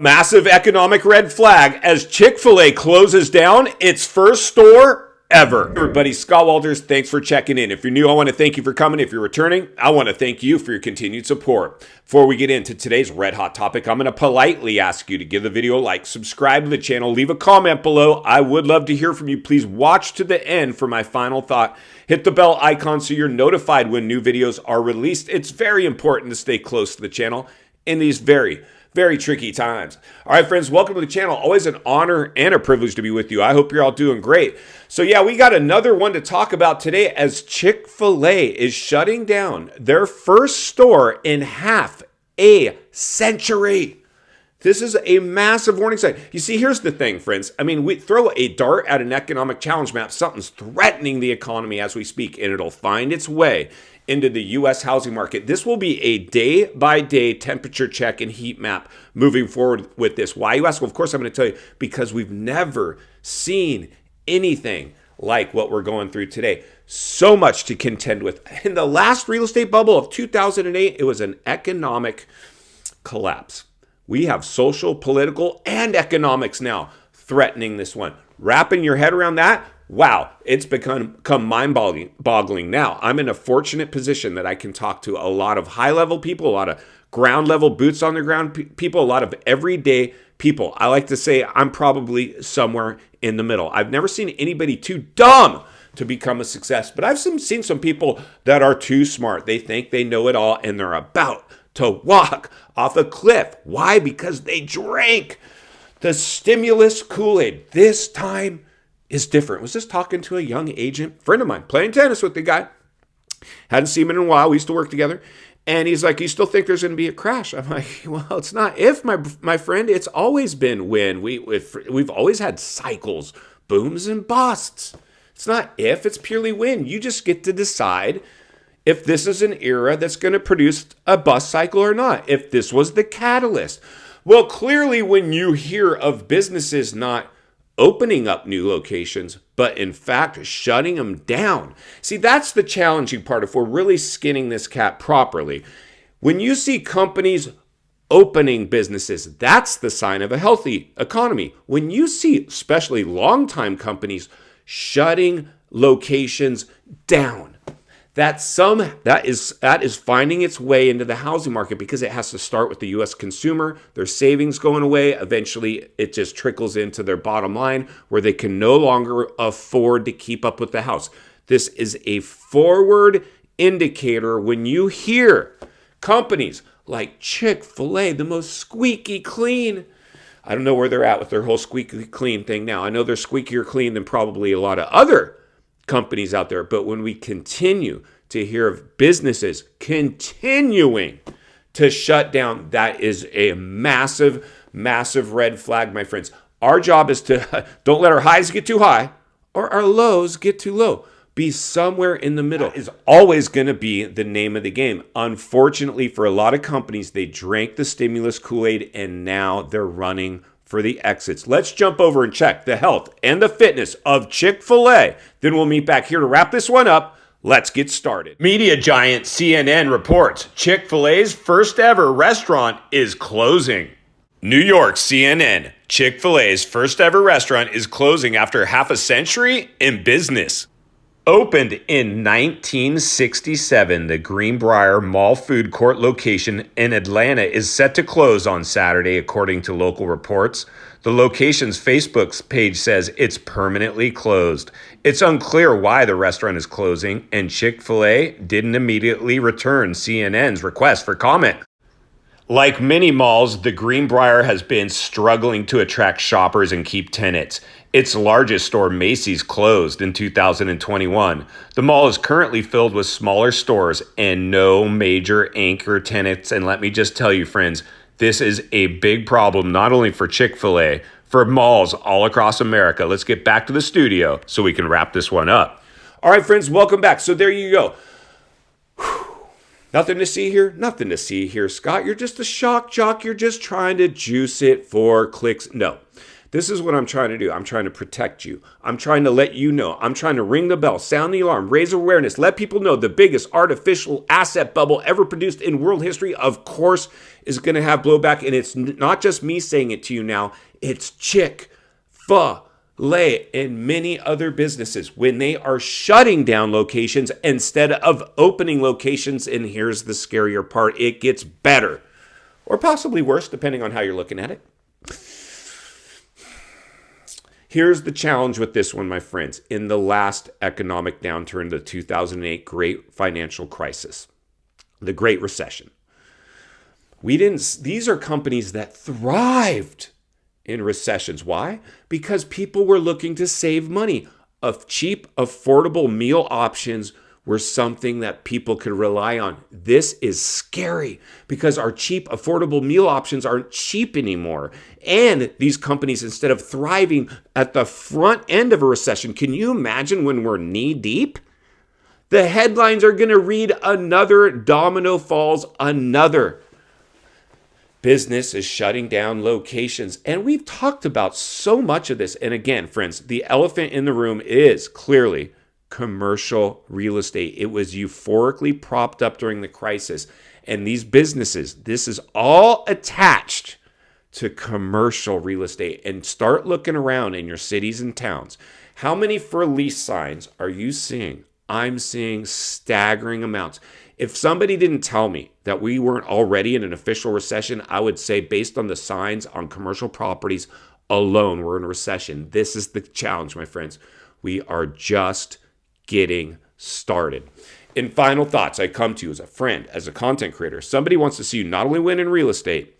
Massive economic red flag as Chick-fil-A closes down its first store ever. Everybody, Scott Walters, thanks for checking in. If you're new, I want to thank you for coming. If you're returning, I want to thank you for your continued support. Before we get into today's red hot topic, I'm going to politely ask you to give the video a like, subscribe to the channel, leave a comment below. I would love to hear from you. Please watch to the end for my final thought. Hit the bell icon so you're notified when new videos are released. It's very important to stay close to the channel in these very tricky times. All right, friends, welcome to the channel. Always an honor and a privilege to be with you. I hope you're all doing great. So yeah, we got another one to talk about today as Chick-fil-A is shutting down their first store in half a century. This is a massive warning sign. You see, here's the thing, friends. I mean, we throw a dart at an economic challenge map. Something's threatening the economy as we speak, and it'll find its way into the U.S. housing market. This will be a day-by-day temperature check and heat map moving forward with this. Why, you ask? Well, of course, I'm going to tell you, because we've never seen anything like what we're going through today. So much to contend with. In the last real estate bubble of 2008, it was an economic collapse. We have social, political, and economics now threatening this one. Wrapping your head around that, wow, it's become mind-boggling now. I'm in a fortunate position that I can talk to a lot of high-level people, a lot of ground-level, boots-on-the-ground people, a lot of everyday people. I like to say I'm probably somewhere in the middle. I've never seen anybody too dumb to become a success, but I've seen some people that are too smart. They think they know it all, and they're about to walk off a cliff. Why? Because they drank the stimulus Kool-Aid. This time is different. I was just talking to a young agent, friend of mine, playing tennis with the guy. Hadn't seen him in a while. We used to work together. And he's like, you still think there's going to be a crash? I'm like, well, it's not if, my friend. It's always been when. We've always had cycles, booms and busts. It's not if, it's purely when. You just get to decide if this is an era that's going to produce a bust cycle or not, if this was the catalyst. Well, clearly when you hear of businesses not opening up new locations, but in fact shutting them down. See, that's the challenging part if we're really skinning this cat properly. When you see companies opening businesses, that's the sign of a healthy economy. When you see especially long-time companies shutting locations down, that is finding its way into the housing market because it has to start with the U.S. consumer, their savings going away. Eventually, it just trickles into their bottom line where they can no longer afford to keep up with the house. This is a forward indicator when you hear companies like Chick-fil-A, the most squeaky clean. I don't know where they're at with their whole squeaky clean thing now. I know they're squeakier clean than probably a lot of other companies out there, but when we continue to hear of businesses continuing to shut down, that is a massive red flag, my friends. Our job is to don't let our highs get too high or our lows get too low. Be somewhere in the middle. That is always going to be the name of the game. Unfortunately, for a lot of companies, they drank the stimulus Kool-Aid and now they're running for the exits. Let's jump over and check the health and the fitness of Chick-fil-A. Then we'll meet back here to wrap this one up. Let's get started. Media giant CNN reports Chick-fil-A's first ever restaurant is closing. New York CNN, Chick-fil-A's first ever restaurant is closing after half a century in business. Opened in 1967, the Greenbrier Mall food court location in Atlanta is set to close on Saturday, according to local reports. The location's Facebook page says it's permanently closed. It's unclear why the restaurant is closing, and Chick-fil-A didn't immediately return CNN's request for comment. Like many malls, the Greenbrier has been struggling to attract shoppers and keep tenants. Its largest store, Macy's, closed in 2021. The mall is currently filled with smaller stores and no major anchor tenants. And let me just tell you, friends, this is a big problem, not only for Chick-fil-A, for malls all across America. Let's get back to the studio so we can wrap this one up. All right, friends, welcome back. So there you go. Nothing to see here? Nothing to see here, Scott. You're just a shock jock. You're just trying to juice it for clicks. No. This is what I'm trying to do. I'm trying to protect you. I'm trying to let you know. I'm trying to ring the bell, sound the alarm, raise awareness, let people know the biggest artificial asset bubble ever produced in world history, of course, is going to have blowback. And it's not just me saying it to you now. It's Chick-fil-A and many other businesses when they are shutting down locations instead of opening locations. And here's the scarier part. It gets better or possibly worse, depending on how you're looking at it. Here's the challenge with this one, my friends. In the last economic downturn, the 2008 Great Financial Crisis, the Great Recession, these are companies that thrived in recessions. Why? Because people were looking to save money. Cheap, affordable meal options were something that people could rely on. This is scary because our cheap, affordable meal options aren't cheap anymore. And these companies, instead of thriving at the front end of a recession, can you imagine when we're knee deep? The headlines are going to read another domino falls, another business is shutting down locations. And we've talked about so much of this. And again, friends, the elephant in the room is clearly commercial real estate. It was euphorically propped up during the crisis. And these businesses, this is all attached to commercial real estate. And start looking around in your cities and towns. How many for lease signs are you seeing? I'm seeing staggering amounts. If somebody didn't tell me that we weren't already in an official recession, I would say based on the signs on commercial properties alone, we're in a recession. This is the challenge, my friends. We are just getting started. In final thoughts, I come to you as a friend, as a content creator. Somebody wants to see you not only win in real estate,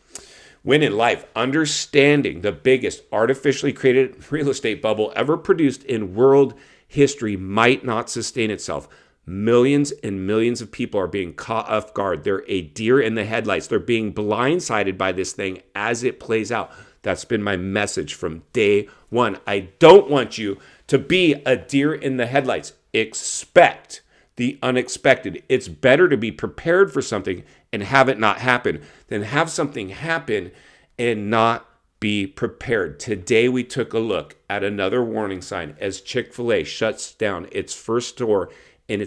win in life, understanding the biggest artificially created real estate bubble ever produced in world history might not sustain itself. Millions and millions of people are being caught off guard. They're a deer in the headlights. They're being blindsided by this thing as it plays out. That's been my message from day one. I don't want you to be a deer in the headlights. Expect the unexpected. It's better to be prepared for something and have it not happen than have something happen and not be prepared. Today, we took a look at another warning sign as Chick-fil-A shuts down its first store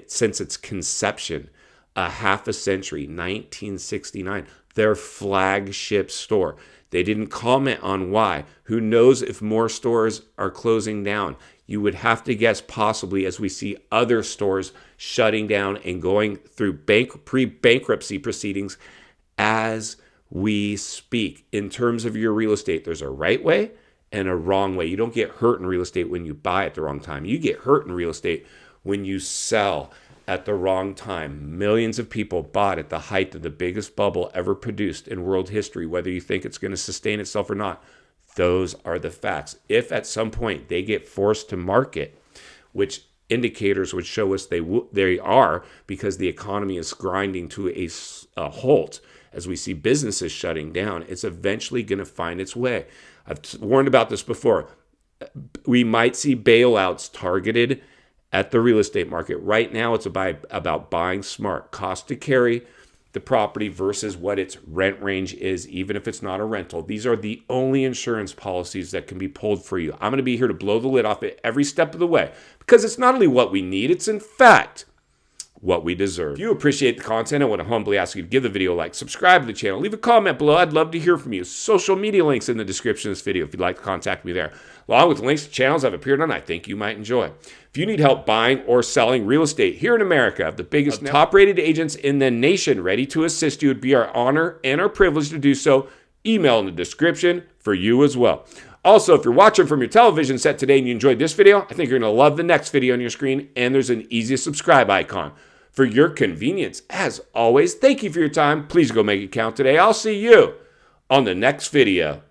since its conception, a half a century, 1969, their flagship store. They didn't comment on why. Who knows if more stores are closing down? You would have to guess possibly as we see other stores shutting down and going through pre-bankruptcy proceedings as we speak. In terms of your real estate, there's a right way and a wrong way. You don't get hurt in real estate when you buy at the wrong time. You get hurt in real estate when you sell at the wrong time. Millions of people bought at the height of the biggest bubble ever produced in world history, whether you think it's going to sustain itself or not. Those are the facts. If at some point they get forced to market, which indicators would show us they are, because the economy is grinding to a halt, as we see businesses shutting down, it's eventually going to find its way. I've warned about this before. We might see bailouts targeted at the real estate market. Right now, it's about buying smart, cost to carry the property versus what its rent range is, even if it's not a rental. These are the only insurance policies that can be pulled for you. I'm going to be here to blow the lid off it every step of the way because it's not only what we need, it's in fact what we deserve. If you appreciate the content, I want to humbly ask you to give the video a like, subscribe to the channel, leave a comment below. I'd love to hear from you. Social media links in the description of this video if you'd like to contact me there, along with links to channels I've appeared on I think you might enjoy. If you need help buying or selling real estate here in America, the biggest top-rated agents in the nation ready to assist you, would be our honor and our privilege to do so. Email in the description for you as well. Also, if you're watching from your television set today and you enjoyed this video, I think you're going to love the next video on your screen, and there's an easy subscribe icon for your convenience. As always, thank you for your time. Please go make it count today. I'll see you on the next video.